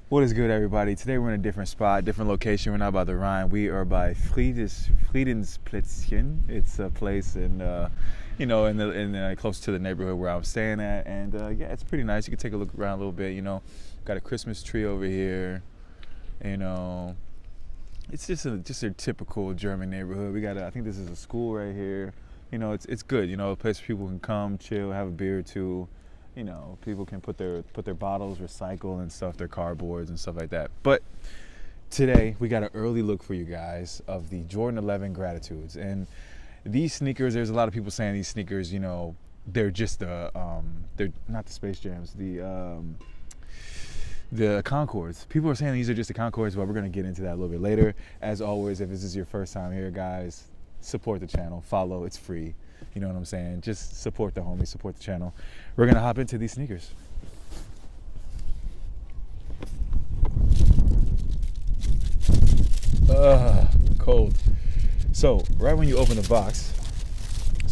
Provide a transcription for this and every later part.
What is good, everybody? Today we're in a different spot, different location. We're not by the Rhine. We are by Friedensplätzchen. It's a place in, close to the neighborhood where I'm staying at, and yeah, it's pretty nice. You can take a look around a little bit. Got a Christmas tree over here. It's just a typical German neighborhood. I think this is a school right here. It's good. A place where people can come, chill, have a beer or two. People can put their bottles, recycle and stuff, their cardboards and stuff like that. But today we got an early look for you guys of the Jordan 11 Gratitudes. And these sneakers, there's a lot of people saying these sneakers, they're just they're not the Space Jams, the Concords. People are saying these are just the Concords, but we're gonna get into that a little bit later. As always, if this is your first time here, guys, support the channel, follow, it's free. You know what I'm saying? Just support the homies, support the channel. We're gonna hop into these sneakers. Cold. So right when you open the box,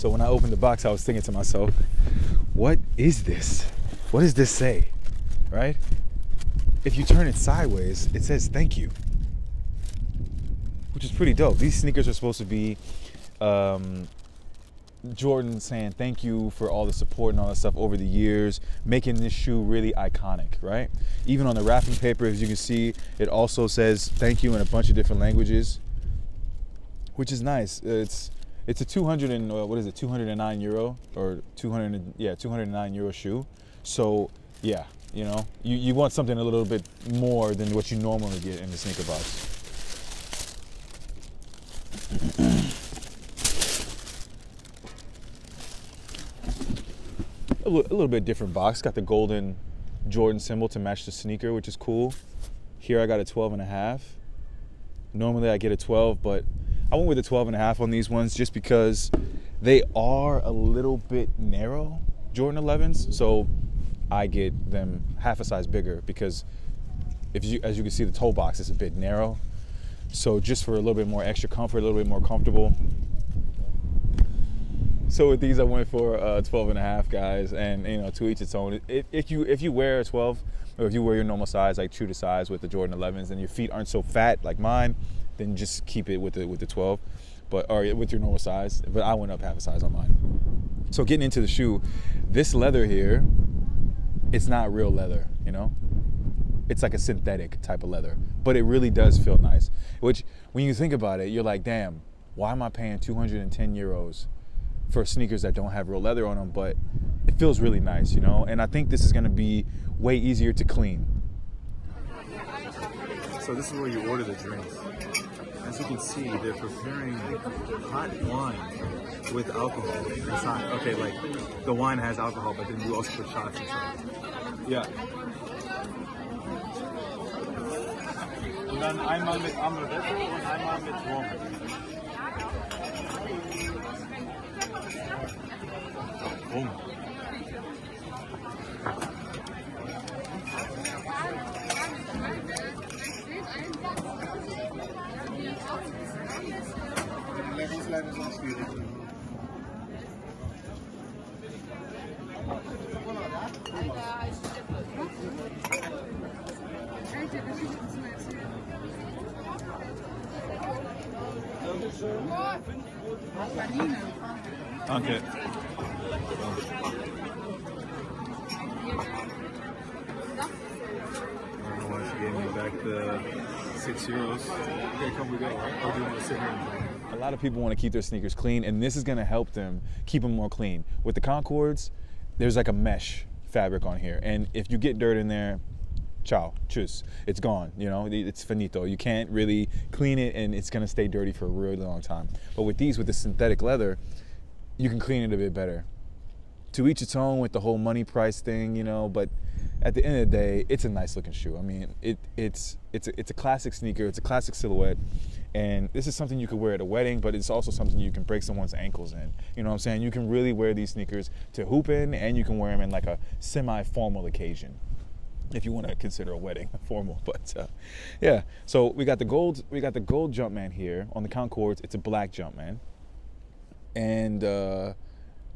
when I opened the box, I was thinking to myself, what is this? What does this say? Right? If you turn it sideways, it says thank you, which is pretty dope. These sneakers are supposed to be Jordan saying thank you for all the support and all that stuff over the years, making this shoe really iconic, right? Even on the wrapping paper, as you can see, it also says thank you in a bunch of different languages, which is nice. It's a 209 euro or 209 euro shoe. So yeah, you want something a little bit more than what you normally get in the sneaker box. A little bit different box. Got the golden Jordan symbol to match the sneaker, which is cool. Here I got a 12.5. Normally I get a 12, but I went with a 12.5 on these ones just because they are a little bit narrow, Jordan 11s. So I get them half a size bigger because as you can see, the toe box is a bit narrow. So just for a little bit more extra comfort, a little bit more comfortable. So with these, I went for 12.5, guys, and to each its own. If you wear a 12, or if you wear your normal size, like true to size with the Jordan 11s, and your feet aren't so fat like mine, then just keep it with the 12, or with your normal size. But I went up half a size on mine. So getting into the shoe, this leather here, it's not real leather, It's like a synthetic type of leather, but it really does feel nice. Which, when you think about it, you're like, damn, why am I paying 210 euros? For sneakers that don't have real leather on them? But it feels really nice, and I think this is going to be way easier to clean. So this is where you order the drinks. As you can see, they're preparing hot wine with alcohol. It's not, okay, like the wine has alcohol, but then you also put shots inside. Yeah. Und dann einmal mit Amaretto und einmal mit Rum. Rum. Leitungsleiter sind schwierig. Danke. She gave me back the 6 euros. Okay, come we go, right? Or do you want to sit here and drink? A lot of people want to keep their sneakers clean, and this is going to help them keep them more clean. With the Concords, there's like a mesh fabric on here, and if you get dirt in there, ciao, tschüss, it's gone, it's finito. You can't really clean it, and it's going to stay dirty for a really long time. But with these, with the synthetic leather, you can clean it a bit better. To each its own with the whole money price thing, but at the end of the day, it's a nice looking shoe. I mean, it's a classic sneaker, it's a classic silhouette, and this is something you could wear at a wedding, but it's also something you can break someone's ankles in. You know what I'm saying? You can really wear these sneakers to hoop in, and you can wear them in like a semi-formal occasion, if you want to consider a wedding formal. But yeah, so we got the gold Jumpman here on the Concords. It's a black Jumpman, and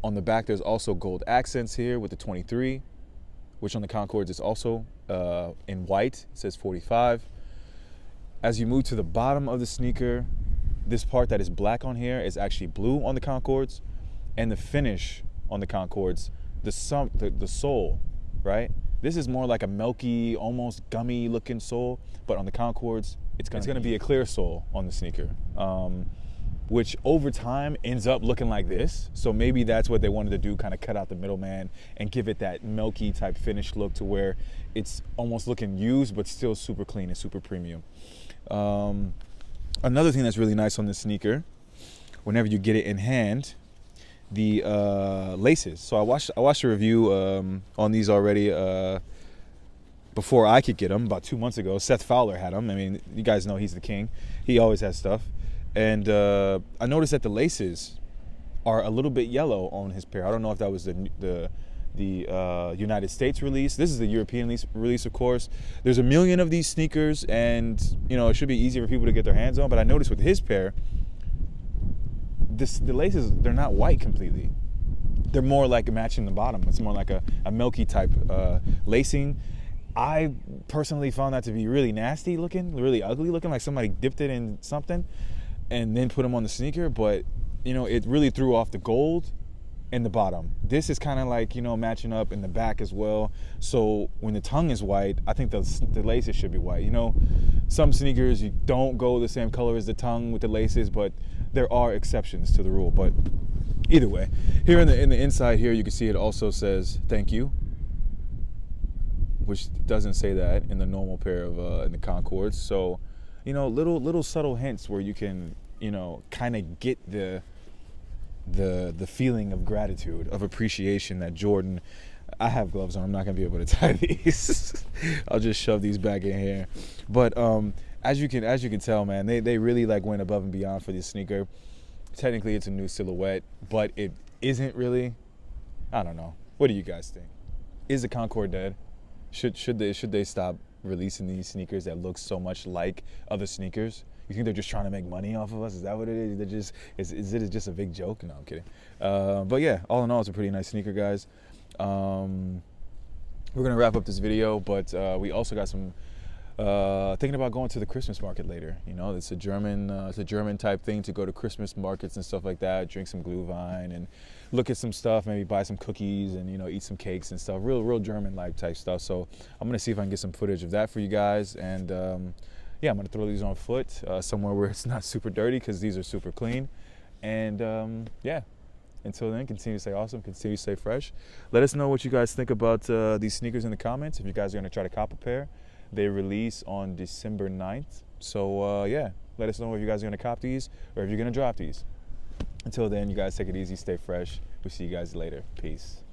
on the back there's also gold accents here with the 23. which on the Concords is also in white. It says 45. As you move to the bottom of the sneaker, this part that is black on here is actually blue on the Concords, and the finish on the Concords, the sole, right? This is more like a milky, almost gummy looking sole, but on the Concords, it's gonna be a clear sole on the sneaker, which over time ends up looking like this. So maybe that's what they wanted to do, kind of cut out the middleman and give it that milky type finish look to where it's almost looking used, but still super clean and super premium. Another thing that's really nice on this sneaker, whenever you get it in hand, the laces. So I watched a review on these already before I could get them, about 2 months ago. Seth Fowler had them. I mean, you guys know he's the king. He always has stuff. And I noticed that the laces are a little bit yellow on his pair. I don't know if that was the United States release. This is the European release, of course. There's a million of these sneakers, and you know, it should be easier for people to get their hands on. But I noticed with his pair, the laces, they're not white completely. They're more like matching the bottom. It's more like a milky type lacing. I personally found that to be really nasty looking, really ugly looking, like somebody dipped it in something and then put them on the sneaker. But you know, it really threw off the gold in the bottom. This is kind of like, you know, matching up in the back as well. So when the tongue is white, I think the laces should be white. You know, some sneakers, you don't go the same color as the tongue with the laces, but there are exceptions to the rule. But either way, here in the inside here, you can see it also says thank you, which doesn't say that in the normal pair of in the Concords. So, you know, little subtle hints where you can, you know, kind of get the feeling of gratitude, of appreciation that Jordan. I have gloves on. I'm not gonna be able to tie these. I'll just shove these back in here. But as you can tell, man, they really like went above and beyond for this sneaker. Technically, it's a new silhouette, but it isn't really. I don't know. What do you guys think? Is the Concord dead? Should they stop releasing these sneakers that look so much like other sneakers? You think they're just trying to make money off of us? Is that what it is? They're just is it just a big joke? No, I'm kidding. But yeah, all in all, it's a pretty nice sneaker, guys. We're gonna wrap up this video, but we also got some thinking about going to the Christmas market later. You know, it's a German type thing to go to Christmas markets and stuff like that. Drink some Glühwein and look at some stuff. Maybe buy some cookies and, you know, eat some cakes and stuff. Real German like type stuff. So I'm gonna see if I can get some footage of that for you guys. And yeah, I'm gonna throw these on foot somewhere where it's not super dirty, because these are super clean. And yeah. Until then, continue to stay awesome, continue to stay fresh. Let us know what you guys think about these sneakers in the comments. If you guys are going to try to cop a pair, they release on December 9th. So yeah, let us know if you guys are going to cop these or if you're going to drop these. Until then, you guys take it easy, stay fresh. We'll see you guys later. Peace.